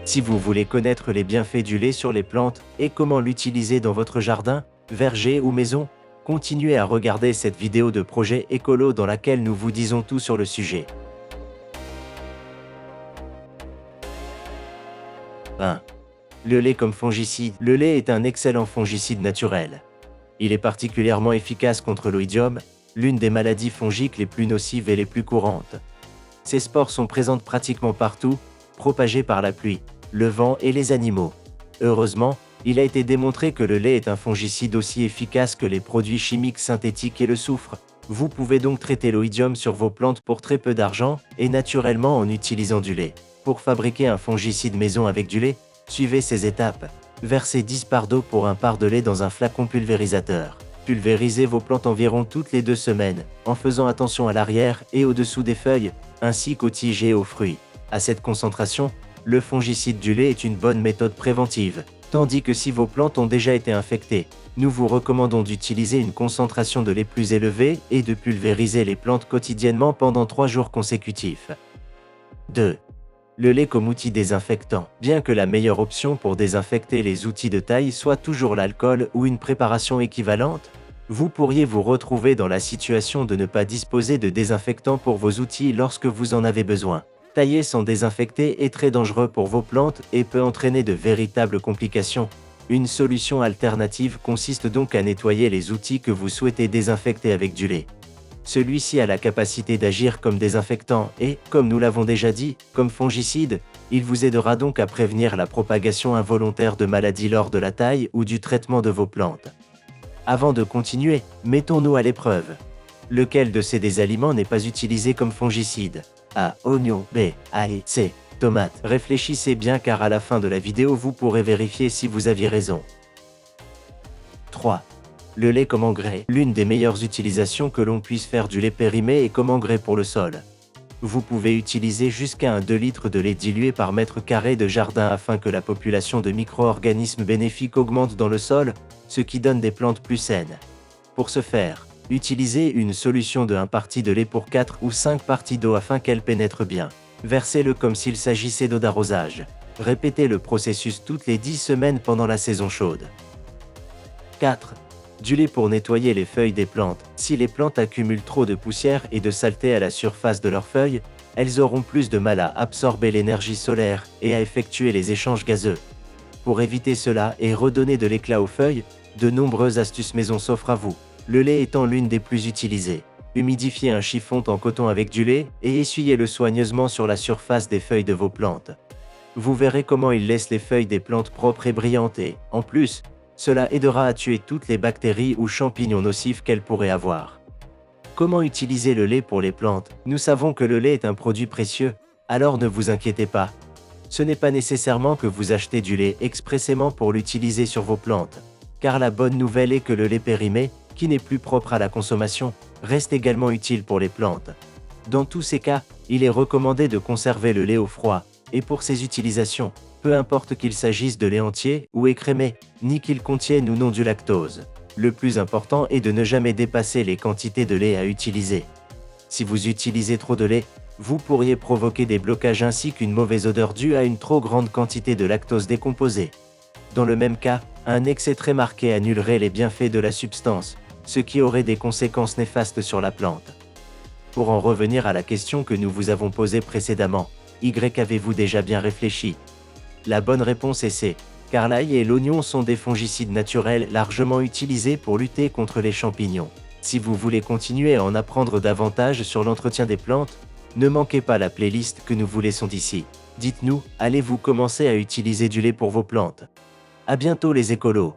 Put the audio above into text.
Si vous voulez connaître les bienfaits du lait sur les plantes et comment l'utiliser dans votre jardin, verger ou maison, continuez à regarder cette vidéo de projet écolo dans laquelle nous vous disons tout sur le sujet. 1. Le lait comme fongicide. Le lait est un excellent fongicide naturel. Il est particulièrement efficace contre l'oïdium, l'une des maladies fongiques les plus nocives et les plus courantes. Ces spores sont présentes pratiquement partout, propagées par la pluie, le vent et les animaux. Heureusement, il a été démontré que le lait est un fongicide aussi efficace que les produits chimiques synthétiques et le soufre. Vous pouvez donc traiter l'oïdium sur vos plantes pour très peu d'argent et naturellement en utilisant du lait. Pour fabriquer un fongicide maison avec du lait, suivez ces étapes. Versez 10 parts d'eau pour un part de lait dans un flacon pulvérisateur. Pulvérisez vos plantes environ toutes les 2 semaines, en faisant attention à l'arrière et au-dessous des feuilles, ainsi qu'aux tiges et aux fruits. À cette concentration, le fongicide du lait est une bonne méthode préventive, tandis que si vos plantes ont déjà été infectées, nous vous recommandons d'utiliser une concentration de lait plus élevée et de pulvériser les plantes quotidiennement pendant 3 jours consécutifs. 2. Le lait comme outil désinfectant. Bien que la meilleure option pour désinfecter les outils de taille soit toujours l'alcool ou une préparation équivalente, vous pourriez vous retrouver dans la situation de ne pas disposer de désinfectant pour vos outils lorsque vous en avez besoin. Tailler sans désinfecter est très dangereux pour vos plantes et peut entraîner de véritables complications. Une solution alternative consiste donc à nettoyer les outils que vous souhaitez désinfecter avec du lait. Celui-ci a la capacité d'agir comme désinfectant et, comme nous l'avons déjà dit, comme fongicide, il vous aidera donc à prévenir la propagation involontaire de maladies lors de la taille ou du traitement de vos plantes. Avant de continuer, mettons-nous à l'épreuve. Lequel de ces aliments n'est pas utilisé comme fongicide? A. Oignon. B. Ail. C. Tomate. Réfléchissez bien car à la fin de la vidéo vous pourrez vérifier si vous aviez raison. 3. Le lait comme engrais. L'une des meilleures utilisations que l'on puisse faire du lait périmé est comme engrais pour le sol. Vous pouvez utiliser jusqu'à 2 litres de lait dilué par mètre carré de jardin afin que la population de micro-organismes bénéfiques augmente dans le sol, ce qui donne des plantes plus saines. Pour ce faire, utilisez une solution de 1 partie de lait pour 4 ou 5 parties d'eau afin qu'elle pénètre bien. Versez-le comme s'il s'agissait d'eau d'arrosage. Répétez le processus toutes les 10 semaines pendant la saison chaude. 4. Du lait pour nettoyer les feuilles des plantes. Si les plantes accumulent trop de poussière et de saleté à la surface de leurs feuilles, elles auront plus de mal à absorber l'énergie solaire et à effectuer les échanges gazeux. Pour éviter cela et redonner de l'éclat aux feuilles, de nombreuses astuces maison s'offrent à vous. Le lait étant l'une des plus utilisées. Humidifiez un chiffon en coton avec du lait et essuyez-le soigneusement sur la surface des feuilles de vos plantes. Vous verrez comment il laisse les feuilles des plantes propres et brillantes et, en plus, cela aidera à tuer toutes les bactéries ou champignons nocifs qu'elles pourraient avoir. Comment utiliser le lait pour les plantes? Nous savons que le lait est un produit précieux, alors ne vous inquiétez pas. Ce n'est pas nécessairement que vous achetez du lait expressément pour l'utiliser sur vos plantes, car la bonne nouvelle est que le lait périmé, qui n'est plus propre à la consommation, reste également utile pour les plantes. Dans tous ces cas, il est recommandé de conserver le lait au froid, et pour ces utilisations, peu importe qu'il s'agisse de lait entier ou écrémé, ni qu'il contienne ou non du lactose. Le plus important est de ne jamais dépasser les quantités de lait à utiliser. Si vous utilisez trop de lait, vous pourriez provoquer des blocages ainsi qu'une mauvaise odeur due à une trop grande quantité de lactose décomposée. Dans le même cas, un excès très marqué annulerait les bienfaits de la substance, ce qui aurait des conséquences néfastes sur la plante. Pour en revenir à la question que nous vous avons posée précédemment, avez-vous déjà bien réfléchi? La bonne réponse est C, car l'ail et l'oignon sont des fongicides naturels largement utilisés pour lutter contre les champignons. Si vous voulez continuer à en apprendre davantage sur l'entretien des plantes, ne manquez pas la playlist que nous vous laissons ici. Dites-nous, allez-vous commencer à utiliser du lait pour vos plantes? À bientôt les écolos!